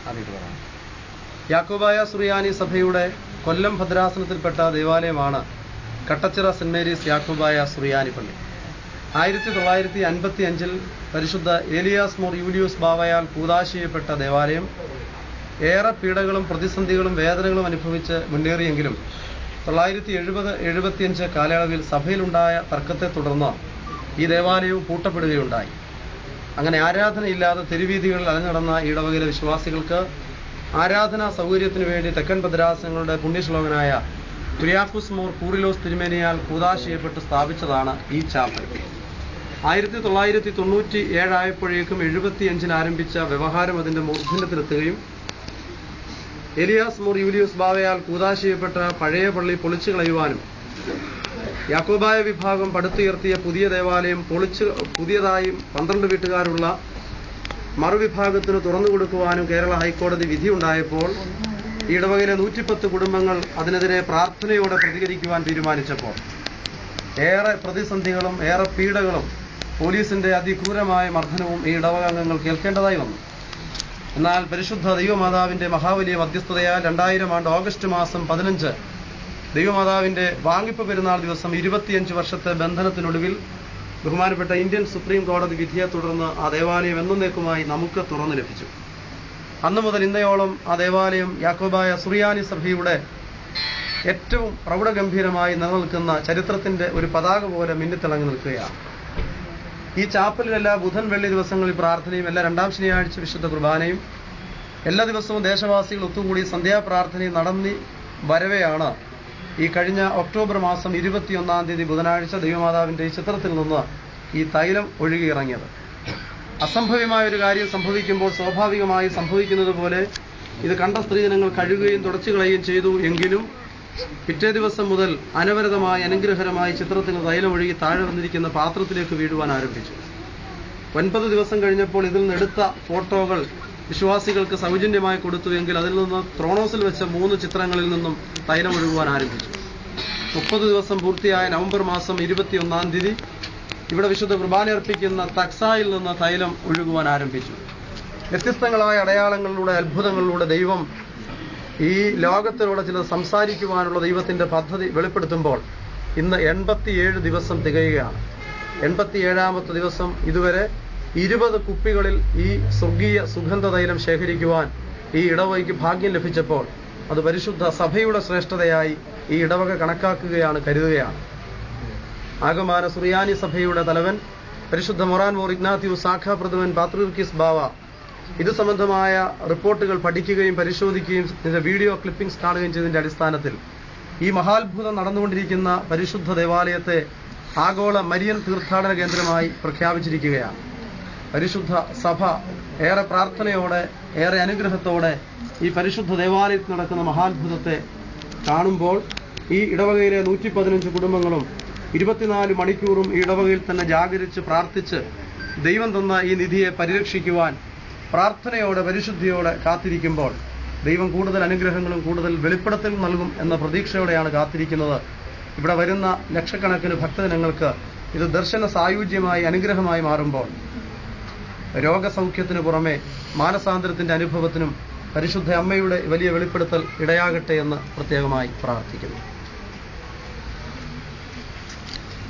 അറിയിക്കുന്നതാണ്. യാക്കോബായ സുറിയാനി സഭയുടെ കൊല്ലം ഭദ്രാസനത്തിൽപ്പെട്ട ദേവാലയമാണ് Kattachira saint Mary's Yakobaya സുറിയാനി പള്ളി. 1955 പരിശുദ്ധ ഏലിയാസ് മോർ യൂലിയൂസ് ബാവയാൽ കൂദാശ ദേവാലയം ഏറെ പീഡകളും പ്രതിസന്ധികളും വേദനകളും അനുഭവിച്ച് മുന്നേറിയെങ്കിലും 1970-75 കാലയളവിൽ സഭയിലുണ്ടായ തർക്കത്തെ തുടർന്ന് ഈ ദേവാലയവും പൂട്ടപ്പെടുകയുണ്ടായി. അങ്ങനെ ആരാധനയില്ലാതെ തെരുവീഥികളിൽ അലഞ്ഞടന്ന ഇടവകയിലെ വിശ്വാസികൾക്ക് ആരാധനാ സൗകര്യത്തിനു വേണ്ടി തെക്കൻ ഭദ്രാസനങ്ങളുടെ പുണ്യശ്ലോകനായ കുര്യാക്കോസ് മോർ കൂറിലോസ് തിരുമേനിയാൽ കൂദാശ സ്ഥാപിച്ചതാണ് ഈ ചാപ്പൽ. 1997 ആയപ്പോഴേക്കും 75 ആരംഭിച്ച വ്യവഹാരം അതിന്റെ മൂർധന്യത്തിലെത്തുകയും ഏലിയാസ് മോർ യൂലിയൂസ് ബാവയാൽ കൂദാശ പഴയ പള്ളി പൊളിച്ചു കളയുവാനും യാക്കോബായ വിഭാഗം പടുത്തുയർത്തിയ പുതിയ ദേവാലയം പുതിയതായി 12 വീട്ടുകാരുള്ള മറുവിഭാഗത്തിന് തുറന്നു കൊടുക്കുവാനും കേരള ഹൈക്കോടതി വിധിയുണ്ടായപ്പോൾ ഈ ഇടവകയിലെ 110 കുടുംബങ്ങൾ അതിനെതിരെ പ്രാർത്ഥനയോടെ പ്രതികരിക്കുവാൻ തീരുമാനിച്ചപ്പോൾ ഏറെ പ്രതിസന്ധികളും ഏറെ പീഡകളും പോലീസിന്റെ അതിക്രൂരമായ മർദ്ദനവും ഈ ഇടവകാംഗങ്ങൾ കേൾക്കേണ്ടതായി വന്നു. എന്നാൽ പരിശുദ്ധ ദൈവമാതാവിന്റെ മഹാവലിയ മധ്യസ്ഥതയാൽ 2000 ഓഗസ്റ്റ് മാസം 15 ദൈവമാതാവിന്റെ വാങ്ങിപ്പ് പെരുന്നാൾ ദിവസം 25 വർഷത്തെ ബന്ധനത്തിനൊടുവിൽ ബഹുമാനപ്പെട്ട ഇന്ത്യൻ സുപ്രീം കോടതി വിധിയെ തുടർന്ന് ആ ദേവാലയം എന്നേക്കുമായി നമുക്ക് തുറന്നു ലഭിച്ചു. അന്നു മുതൽ ഇന്നയോളം ആ ദേവാലയം യാക്കോബായ സുറിയാനി സഭയുടെ ഏറ്റവും പ്രൗഢഗംഭീരമായി നിലനിൽക്കുന്ന ചരിത്രത്തിന്റെ ഒരു പതാക പോലെ മിന്നിത്തിളങ്ങി നിൽക്കുകയാണ്. ഈ ചാപ്പലിൽ ബുധൻ വെള്ളി ദിവസങ്ങളിൽ പ്രാർത്ഥനയും എല്ലാ രണ്ടാം ശനിയാഴ്ച വിശുദ്ധ കുർബാനയും എല്ലാ ദിവസവും ദേശവാസികൾ ഒത്തുകൂടി സന്ധ്യാപ്രാർത്ഥനയും നടന്നി വരവെയാണ് ഈ കഴിഞ്ഞ ഒക്ടോബർ മാസം 21 ബുധനാഴ്ച ദൈവമാതാവിന്റെ ഈ ചിത്രത്തിൽ നിന്ന് ഈ തൈലം ഒഴുകിയിറങ്ങിയത്. അസംഭവ്യമായ ഒരു കാര്യം സംഭവിക്കുമ്പോൾ സ്വാഭാവികമായി സംഭവിക്കുന്നത് പോലെ ഇത് കണ്ട സ്ത്രീജനങ്ങൾ കഴുകുകയും തുടച്ചു കളയുകയും ചെയ്തു. എങ്കിലും പിറ്റേ ദിവസം മുതൽ അനവരതമായി അനുഗ്രഹകരമായി ചിത്രത്തിന് തൈലം ഒഴുകി താഴെ വന്നിരിക്കുന്ന പാത്രത്തിലേക്ക് വീഴുവാൻ ആരംഭിച്ചു. 9 ദിവസം കഴിഞ്ഞപ്പോൾ ഇതിൽ നിന്നെടുത്ത ഫോട്ടോകൾ വിശ്വാസികൾക്ക് സൗജന്യമായി കൊടുത്തു. എങ്കിൽ അതിൽ നിന്ന് ത്രോണോസിൽ വെച്ച 3 ചിത്രങ്ങളിൽ നിന്നും തൈലം ഒഴുകുവാൻ ആരംഭിച്ചു. 30 ദിവസം പൂർത്തിയായ നവംബർ മാസം 21 ഇവിടെ വിശുദ്ധ കുർബാന അർപ്പിക്കുന്ന തക്സായിൽ നിന്ന് തൈലം ഒഴുകുവാൻ ആരംഭിച്ചു. വ്യത്യസ്തങ്ങളായ അടയാളങ്ങളിലൂടെ അത്ഭുതങ്ങളിലൂടെ ദൈവം ഈ ലോകത്തിലൂടെ ചിലത് സംസാരിക്കുവാനുള്ള ദൈവത്തിന്റെ പദ്ധതി വെളിപ്പെടുത്തുമ്പോൾ ഇന്ന് 87 ദിവസം തികയുകയാണ്. 87ാമത്തെ ദിവസം ഇതുവരെ 20 കുപ്പികളിൽ ഈ സ്വർഗീയ സുഗന്ധ തൈലം ശേഖരിക്കുവാൻ ഈ ഇടവകയ്ക്ക് ഭാഗ്യം ലഭിച്ചപ്പോൾ അത് പരിശുദ്ധ സഭയുടെ ശ്രേഷ്ഠതയായി ഈ ഇടവക കണക്കാക്കുകയാണ്, കരുതുകയാണ്. ആഗമാന സുറിയാനി സഭയുടെ തലവൻ പരിശുദ്ധ മൊറാൻ മോർ ഇഗ്നാത്യൂസ് സാഖാപ്രഥമൻ പാത്രീർക്കീസ് ബാവ ഇത് സംബന്ധമായ റിപ്പോർട്ടുകൾ പഠിക്കുകയും പരിശോധിക്കുകയും ഇതിന്റെ വീഡിയോ ക്ലിപ്പിംഗ്സ് കാണുകയും ചെയ്തതിന്റെ അടിസ്ഥാനത്തിൽ ഈ മഹാത്ഭുതം നടന്നുകൊണ്ടിരിക്കുന്ന പരിശുദ്ധ ദേവാലയത്തെ ആഗോള മരിയൻ തീർത്ഥാടന കേന്ദ്രമായി പ്രഖ്യാപിച്ചിരിക്കുകയാണ്. പരിശുദ്ധ സഭ ഏറെ പ്രാർത്ഥനയോടെ ഏറെ അനുഗ്രഹത്തോടെ ഈ പരിശുദ്ധ ദേവാലയത്തിൽ നടക്കുന്ന മഹാത്ഭുതത്തെ കാണുമ്പോൾ ഈ ഇടവകയിലെ 115 കുടുംബങ്ങളും 24 മണിക്കൂറും ഈ ഇടവകയിൽ തന്നെ ജാഗരിച്ച് പ്രാർത്ഥിച്ച് ദൈവം തന്ന ഈ നിധിയെ പരിരക്ഷിക്കുവാൻ പ്രാർത്ഥനയോടെ പരിശുദ്ധിയോടെ കാത്തിരിക്കുമ്പോൾ ദൈവം കൂടുതൽ അനുഗ്രഹങ്ങളും കൂടുതൽ വെളിപ്പെടുത്തലും നൽകും എന്ന പ്രതീക്ഷയോടെയാണ് കാത്തിരിക്കുന്നത്. ഇവിടെ വരുന്ന ലക്ഷക്കണക്കിന് ഭക്തജനങ്ങൾക്ക് ഇത് ദർശന സായുജ്യമായി അനുഗ്രഹമായി മാറുമ്പോൾ രോഗസൗഖ്യത്തിനു പുറമെ മാനസാന്തരത്തിന്റെ അനുഭവത്തിനും പരിശുദ്ധ അമ്മയുടെ വലിയ വെളിപ്പെടുത്തൽ ഇടയാകട്ടെ എന്ന് പ്രത്യേകമായി പ്രാർത്ഥിക്കുന്നു.